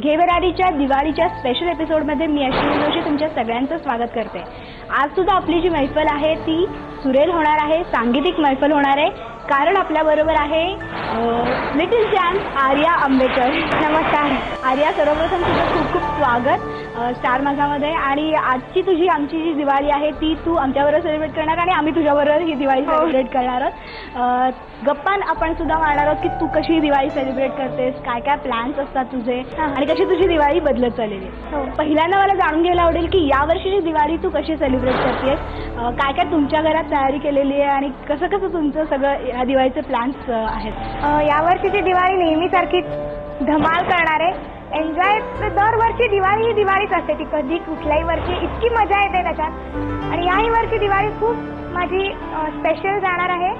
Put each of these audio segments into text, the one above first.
घेवरारीच्या दिवाळीच्या स्पेशल एपिसोडमध्ये मी अश्विनी जोशी तुमच्या सगळ्यांचं स्वागत करते। आज सुद्धा आपली जी मैफल आहे ती सुरेल होणार आहे, सांगीतिक मैफल होणार आहे, कारण आपल्या बरोबर आहे लिटिल चॅम्प आर्या आंबेकर। नमस्कार आर्या, सर्वप्रथम तुझं खूप खूप स्वागत स्टार माझामध्ये। आणि आजची तुझी आमची जी दिवाळी आहे ती तू आमच्याबरोबर सेलिब्रेट करणार आणि आम्ही तुझ्याबरोबर ही दिवाळी सेलिब्रेट करणार आहोत। गप्पान आपण सुद्धा मारणार आहोत की तू कशी दिवाळी सेलिब्रेट करतेस, काय काय प्लॅन्स असतात तुझे आणि कशी तुझी दिवाळी बदलत चाललेली आहे। पहिल्यांदा मला जाणून घ्यायला आवडेल की यावर्षीची दिवाळी तू कशी सेलिब्रेट करतेस, काय काय तुमच्या घरात तयारी केलेली आहे आणि कसं कसं तुमचं सगळं या दिवाळीचे प्लॅन्स आहेत। यावर्षीची दिवाळी नेहमीसारखीच धमाल करणार आहे। एन्जॉय दरवर्षी दिवाळी ही दिवाळीच असते, ती कधी कुठल्याही वर्षी इतकी मजा येते त्याच्यात। आणि याही वर्षी दिवाळी खूप माझी स्पेशल जाणार आहे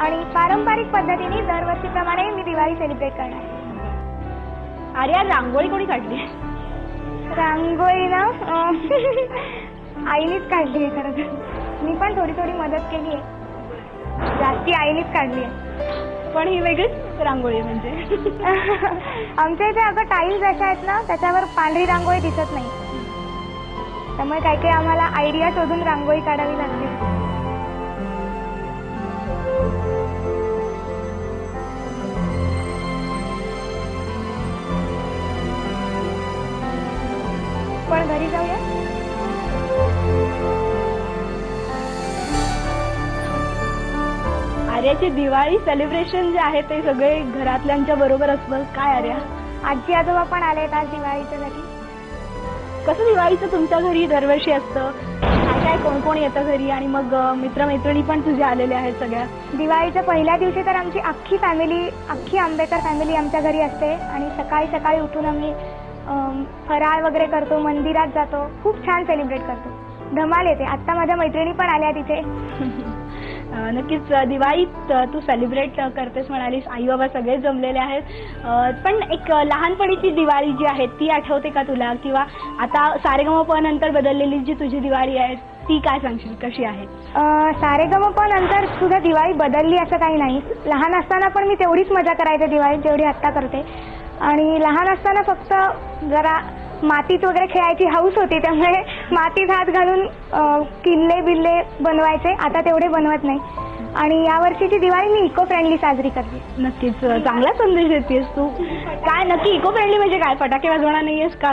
आणि पारंपरिक पद्धतीने दरवर्षीप्रमाणे मी दिवाळी सेलिब्रेट करणार आहे। आर्या, रांगोळी कोणी काढली? रांगोळी ना आईनीच काढली आहे खरं तर, मी पण थोडी थोडी मदत केली आहे, जास्ती आईनीच काढली आहे। पण ही वेगळीच रांगोळी म्हणजे आमच्या इथे अगं टाईल्स अशा आहेत ना त्याच्यावर पांढरी रांगोळी दिसत नाही, त्यामुळे काही काही आम्हाला आयडिया शोधून रांगोळी काढावी लागते। पण घरी जाऊया। आर्याची दिवाळी सेलिब्रेशन जे आहे ते सगळे घरातल्यांच्या बरोबर असतं काय आर्या? आजी आजोबा पण आलेत आज दिवाळीच्यासाठी। कसं दिवाळीचं तुमच्या घरी दरवर्षी असतं, काय काय कोण कोण येतं घरी आणि मग मित्रमैत्रिणी पण तुझे आलेले आहेत सगळ्या? दिवाळीच्या पहिल्या दिवशी तर आमची अख्खी फॅमिली, अख्खी आंबेकर फॅमिली आमच्या घरी असते आणि सकाळी सकाळी उठून आम्ही फराळ वगैरे करतो, मंदिरात जातो, खूप छान सेलिब्रेट करतो, धमाल येते। आता माझ्या मैत्रिणी पण आल्या तिथे। नक्कीच दिवाळीत तू सेलिब्रेट करतेस म्हणालीस, आई बाबा सगळे जमलेले आहेत, पण एक लहानपणीची दिवाळी जी आहे ती आठवते का तुला? किंवा आता सारेगमप नंतर बदललेली जी तुझी दिवाळी आहे ती काय सांगशील, कशी आहे? सारेगमप नंतर सुद्धा दिवाळी बदलली असं काही नाही। लहान असताना पण मी तेवढीच मजा करायची दिवाळीत जेवढी आत्ता करते। आणि लहान असताना फक्त जरा मातीत वगैरे खेळायची हौस होती, त्यामुळे मातीत हात घालून किल्ले बिल्ले बनवायचे, आता तेवढे बनवत नाही। आणि यावर्षीची दिवाळी मी इको फ्रेंडली साजरी करते। नक्कीच चांगला संदेश देतेस तू। काय नक्की इको फ्रेंडली म्हणजे काय? फटाके वाजवणार नाहीयेस का?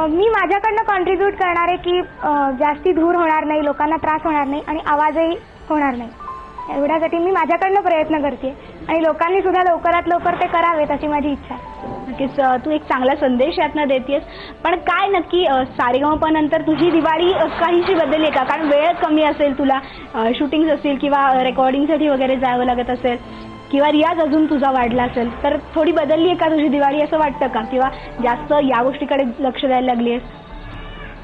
मी माझ्याकडनं कॉन्ट्रीब्यूट करणार आहे की जास्ती धूर होणार नाही, लोकांना त्रास होणार नाही आणि आवाजही होणार नाही, एवढ्यासाठी मी माझ्याकडनं प्रयत्न करते आणि लोकांनी सुद्धा लवकरात लवकर ते करावेत अशी माझी इच्छा आहे। नक्कीच तू एक चांगला संदेश यातनं देतेस, पण काय नक्की सारेगमप नंतर तुझी दिवाळी काहीशी बदलली का? कारण वेळ कमी असेल, तुला शूटिंग्स असतील किंवा रेकॉर्डिंगसाठी वगैरे जावं लागत असेल किंवा रियाज अजून तुझा वाढला असेल, तर थोडी बदलली आहे का तुझी दिवाळी असं वाटतं का? किंवा जास्त या गोष्टीकडे लक्ष द्यायला लागली आहेस?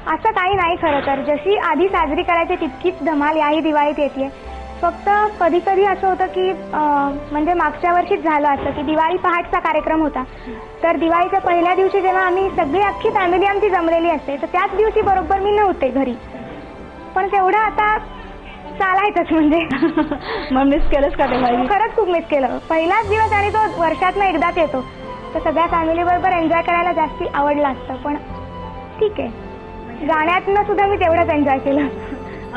असं काही नाही खरं तर, जशी आधी साजरी करायची तितकीच धमाल याही दिवाळीत येते। फक्त कधी कधी असं होतं की म्हणजे मागच्या वर्षीच झालं असं की दिवाळी पहाटचा कार्यक्रम होता, तर दिवाळीच्या पहिल्या दिवशी जेव्हा आम्ही सगळी अख्खी फॅमिली आमची जमलेली असते तर त्याच दिवशी बरोबर मी नव्हते घरी, पण तेवढं आता चालायचंच म्हणजे मग मिस केलंस का तेव्हा? खरंच खूप मिस केलं। पहिलाच दिवस आणि तो वर्षातनं एकदाच येतो, तर सगळ्या फॅमिली बरोबर एन्जॉय करायला जास्ती आवडलं असतं, पण ठीक आहे, गाण्यातनं सुद्धा मी तेवढंच एन्जॉय केलं।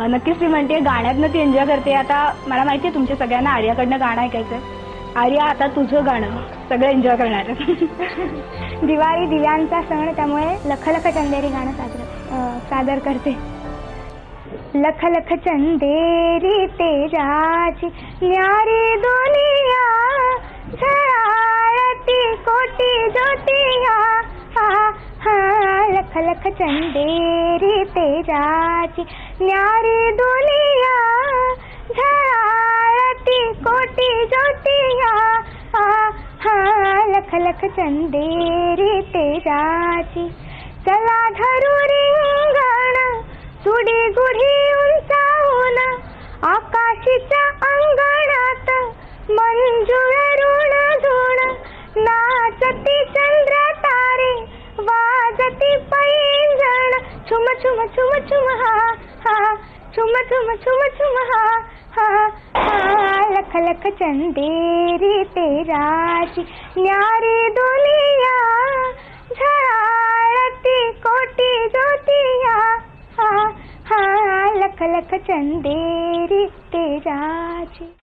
नक्कीच ती म्हणते गाण्यातनं ती एन्जॉय करते। आता मला माहिती आहे तुमच्या सगळ्यांना आर्याकडनं गाणं ऐकायचंय। आर्या, आता तुझं गाणं सगळं एन्जॉय करणार आहे। दिवाळी दिव्यांचा सण, त्यामुळे लख लख चंदेरी गाणं सादर करते। लख लख चंदेरी तेजाची न्यारी दुनिया, झळाळती कोटी ज्योतिया, लख लख चंदेरी तेजाची न्यारी दुनिया, झळाळती कोटी ज्योतिया, लख लख चंदेरी तेजाची। चला धरू रिंगण सुडी गुढी उंचावून, आकाशीच्या अंगणात मंजुळरुण धुण, नाचती चंद्र तारे वाजती पैंजण, छुम छुम छुम छुम हा, छुम छुम छुम छुम हा, लख लख चंदेरी तेजाची न्यारी दुनिया, झळा लख लख चंदेरी तेजाची.